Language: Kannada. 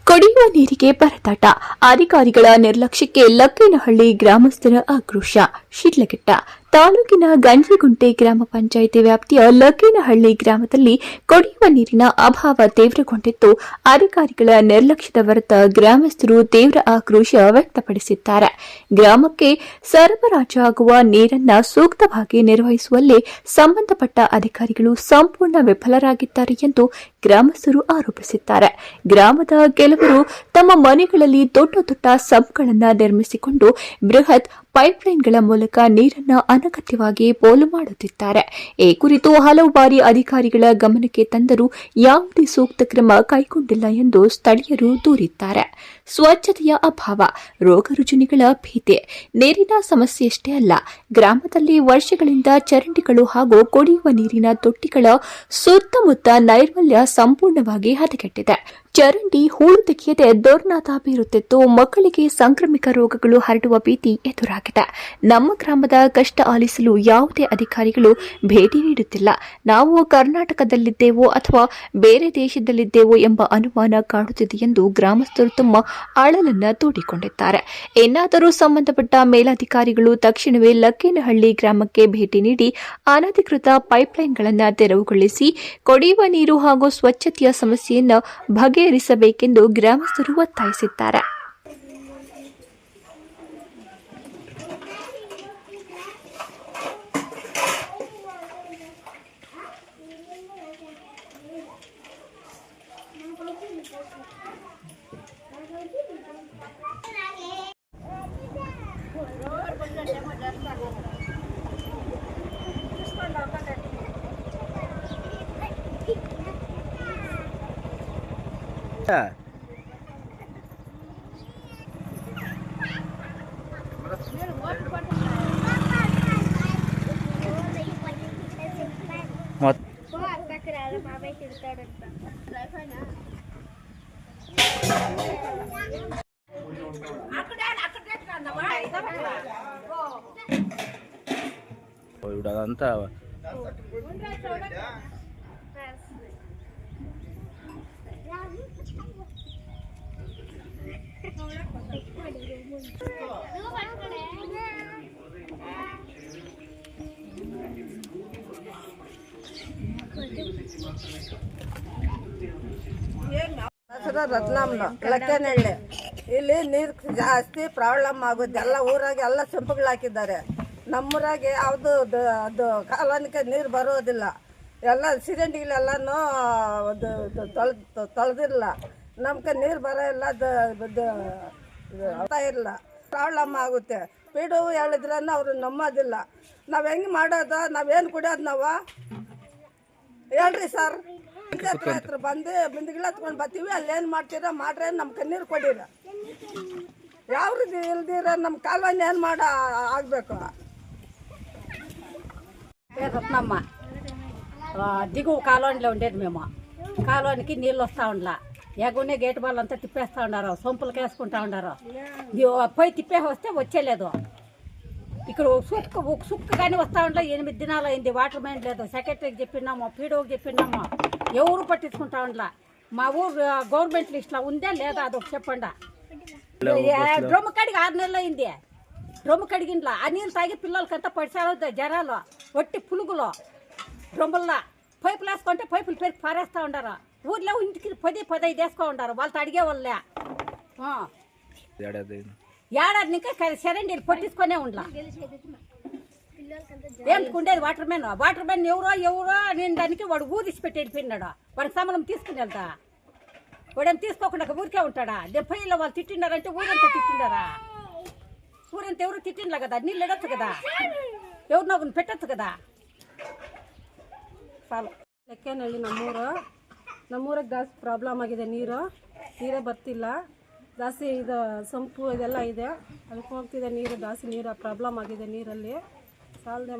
ಕುಡಿಯುವ ನೀರಿಗೆ ಪರದಾಟ, ಅಧಿಕಾರಿಗಳ ನಿರ್ಲಕ್ಷ್ಯಕ್ಕೆ ಲಕ್ಕೇನಹಳ್ಳಿ ಗ್ರಾಮಸ್ಥರ ಆಕ್ರೋಶ. ಶಿಡ್ಲಘಟ್ಟ ತಾಲೂಕಿನ ಗಂಜಿಗುಂಟೆ ಗ್ರಾಮ ಪಂಚಾಯಿತಿ ವ್ಯಾಪ್ತಿಯ ಲಕ್ಕೇನಹಳ್ಳಿ ಗ್ರಾಮದಲ್ಲಿ ಕುಡಿಯುವ ನೀರಿನ ಅಭಾವ ತೀವ್ರಗೊಂಡಿದ್ದು, ಅಧಿಕಾರಿಗಳ ನಿರ್ಲಕ್ಷ್ಯದ ವಿರುದ್ಧ ಗ್ರಾಮಸ್ಥರು ತೀವ್ರ ಆಕ್ರೋಶ ವ್ಯಕ್ತಪಡಿಸಿದ್ದಾರೆ. ಗ್ರಾಮಕ್ಕೆ ಸರಬರಾಜಾಗುವ ನೀರನ್ನು ಸೂಕ್ತವಾಗಿ ನಿರ್ವಹಿಸುವಲ್ಲಿ ಸಂಬಂಧಪಟ್ಟ ಅಧಿಕಾರಿಗಳು ಸಂಪೂರ್ಣ ವಿಫಲರಾಗಿದ್ದಾರೆ ಎಂದು ಗ್ರಾಮಸ್ಥರು ಆರೋಪಿಸಿದ್ದಾರೆ. ಗ್ರಾಮದ ಕೆಲವರು ತಮ್ಮ ಮನೆಗಳಲ್ಲಿ ದೊಡ್ಡ ದೊಡ್ಡ ಸಬ್ಗಳನ್ನು ನಿರ್ಮಿಸಿಕೊಂಡು ಬೃಹತ್ ಪೈಪ್ಲೈನ್ಗಳ ಮೂಲಕ ನೀರನ್ನು ಅನಗತ್ಯವಾಗಿ ಪೋಲು ಮಾಡುತ್ತಿದ್ದಾರೆ. ಈ ಕುರಿತು ಹಲವು ಬಾರಿ ಅಧಿಕಾರಿಗಳ ಗಮನಕ್ಕೆ ತಂದರೂ ಯಾವುದೇ ಸೂಕ್ತ ಕ್ರಮ ಕೈಗೊಂಡಿಲ್ಲ ಎಂದು ಸ್ಥಳೀಯರು ದೂರಿದ್ದಾರೆ. ಸ್ವಚ್ಛತೆಯ ಅಭಾವ, ರೋಗ ರುಜಿನಗಳ ಭೀತಿ, ನೀರಿನ ಸಮಸ್ಯೆಯಷ್ಟೇ ಅಲ್ಲ, ಗ್ರಾಮದಲ್ಲಿ ವರ್ಷಗಳಿಂದ ಚರಂಡಿಗಳು ಹಾಗೂ ಕುಡಿಯುವ ನೀರಿನ ತೊಟ್ಟಿಗಳ ಸುತ್ತಮುತ್ತ ನೈರ್ಮಲ್ಯ ಸಂಪೂರ್ಣವಾಗಿ ಹದಗೆಟ್ಟಿದೆ. ಚರಂಡಿ ಹೂಳು ತೆಗೆಯದೆ ದುರ್ನಾತ ಬೀರುತ್ತಿದ್ದು, ಮಕ್ಕಳಿಗೆ ಸಾಂಕ್ರಾಮಿಕ ರೋಗಗಳು ಹರಡುವ ಭೀತಿ ಎದುರಾಗಿದೆ. ನಮ್ಮ ಗ್ರಾಮದ ಕಷ್ಟ ಆಲಿಸಲು ಯಾವುದೇ ಅಧಿಕಾರಿಗಳು ಭೇಟಿ ನೀಡುತ್ತಿಲ್ಲ. ನಾವು ಕರ್ನಾಟಕದಲ್ಲಿದ್ದೇವೋ ಅಥವಾ ಬೇರೆ ದೇಶದಲ್ಲಿದ್ದೇವೋ ಎಂಬ ಅನುಮಾನ ಕಾಡುತ್ತಿದೆ ಎಂದು ಗ್ರಾಮಸ್ಥರು ತಮ್ಮ ಅಳಲನ್ನು ತೋಡಿಕೊಂಡಿದ್ದಾರೆ. ಇನ್ನಾದರೂ ಸಂಬಂಧಪಟ್ಟ ಮೇಲಾಧಿಕಾರಿಗಳು ತಕ್ಷಣವೇ ಲಕ್ಕೇನಹಳ್ಳಿ ಗ್ರಾಮಕ್ಕೆ ಭೇಟಿ ನೀಡಿ ಅನಧಿಕೃತ ಪೈಪ್ಲೈನ್ಗಳನ್ನು ತೆರವುಗೊಳಿಸಿ ಕುಡಿಯುವ ನೀರು ಹಾಗೂ ಸ್ವಚ್ಛತೆಯ ಸಮಸ್ಯೆಯನ್ನು ಬಗೆಹರಿಸಬೇಕೆಂದು ಗ್ರಾಮಸ್ಥರು ಒತ್ತಾಯಿಸಿದ್ದಾರೆ. అదంతా ರತ್ನಮ್ಮ ಲಕ್ಕೇನಹಳ್ಳಿ. ಇಲ್ಲಿ ನೀರು ಜಾಸ್ತಿ ಪ್ರಾಬ್ಲಮ್ ಆಗುತ್ತೆ. ಎಲ್ಲ ಊರಾಗೆ ಎಲ್ಲ ಸಿಂಪಗಳು ಹಾಕಿದ್ದಾರೆ. ನಮ್ಮೂರಾಗೆ ಯಾವುದು ಅದು ಕಾಲೋನಿಗೆ ನೀರು ಬರೋದಿಲ್ಲ. ಎಲ್ಲ ಸಿಲಿಂಡಿಗಳೆಲ್ಲನೂ ತೊಳೆದಿಲ್ಲ. ನಮ್ಗೆ ನೀರು ಬರೋ ಇಲ್ಲ, ಇಲ್ಲ, ಪ್ರಾಬ್ಲಮ್ ಆಗುತ್ತೆ. ಪೀಡು ಹೇಳಿದ್ರೆ ಅವರು ನಂಬೋದಿಲ್ಲ. ನಾವು ಹೆಂಗೆ ಮಾಡೋದು? ನಾವೇನು ಕುಡಿಯೋದು? ನಾವು ಹೇಳ್ರಿ ಸರ್. ಹತ್ರ ಬಂದು ಬಿಂದಿಗೆಲ್ಲ ಹತ್ಕೊಂಡು ಬರ್ತೀವಿ. ಅಲ್ಲೇನು ಮಾಡ್ತೀರ ಮಾಡ್ರೆ ನಮ್ಗೆ ನೀರು ಕೊಡಿರ. ಯಾವ ರೀತಿ ಇಲ್ದಿರ ನಮ್ಮ ಕಾಲೋನಿ ಏನು ಆಗಬೇಕು? రత్నమ్మ దిగువ కాలనీలో ఉండేది మేము. కాలనీకి నీళ్ళు వస్తూ ఉండలా. ఎగునే గేట్ బాల్ అంతా తిప్పేస్తూ ఉన్నారు, సొంపులకు వేసుకుంటా ఉన్నారు. పోయి తిప్పేసి వస్తే వచ్చేలేదు. ఇక్కడ ఒక సుక్క కానీ వస్తూ ఉండలే. 8 దినాలు అయింది. వాటర్ మ్యాన్ లేదు. సెక్రటరీకి చెప్పినాము, పీడోకి చెప్పినాము, ఎవరు పట్టించుకుంటా ఉండలా. మా ఊరు గవర్నమెంట్ లిస్ట్లో ఉందా లేదా అదొక చెప్పండి. డ్రమ్ము కాడికి 6 నెలలు అయింది. డ్రమ్ము కడిగినలా ఆ నీళ్ళు తాగి పిల్లలకంతా పడిసారు జరాలు, ఒట్టి పులుగులు. డ్రమ్ముల్లో పైపులు వేసుకుంటే పైపులు పెరిగి పారేస్తూ ఉండారు. ఊర్లో ఇంటికి 10-15 వేసుకో ఉండారు. వాళ్ళతో అడిగే వాళ్ళే. ఏడాది ఇంకా చరండీలు పట్టించుకునే ఉండలా. ఏంటుకుండేది వాటర్ మ్యాన్ ఎవరో నేను దానికి వాడు ఊరిసి పెట్టి వెళ్ళిపోయినాడు. వాడికి సంబలం తీసుకుని వెళ్తా. వాడేం తీసుకోకుండా ఊరికే ఉంటాడా? 70 వాళ్ళు తిట్టిండారంటే ఊరంతా తిట్టిండారా? ಊರಂತ ఎవరు ತಿಟ್ಟಿಲ್ಲ కదా, ನೀರು ಇಡತ್ತು కదా, ఎవరినో పెట్టచ్చు కదా. ಸಾಲು ಲೆಕ್ಕೇನಹಳ್ಳಿ ನಮ್ಮೂರಿಗೆ ಜಾಸ್ತಿ ಪ್ರಾಬ್ಲಮ್ ಆಗಿದೆ. ನೀರೇ ಬರ್ತಿಲ್ಲ. ಜಾಸ್ತಿ ಇದು ಸಂಪು ಇದೆಲ್ಲ ಇದೆ, ಅದಕ್ಕೆ ಹೋಗ್ತಿದೆ ನೀರು ಜಾಸ್ತಿ. ನೀರು ಪ್ರಾಬ್ಲಮ್ ಆಗಿದೆ ನೀರಲ್ಲಿ. ಸಾಲದೆ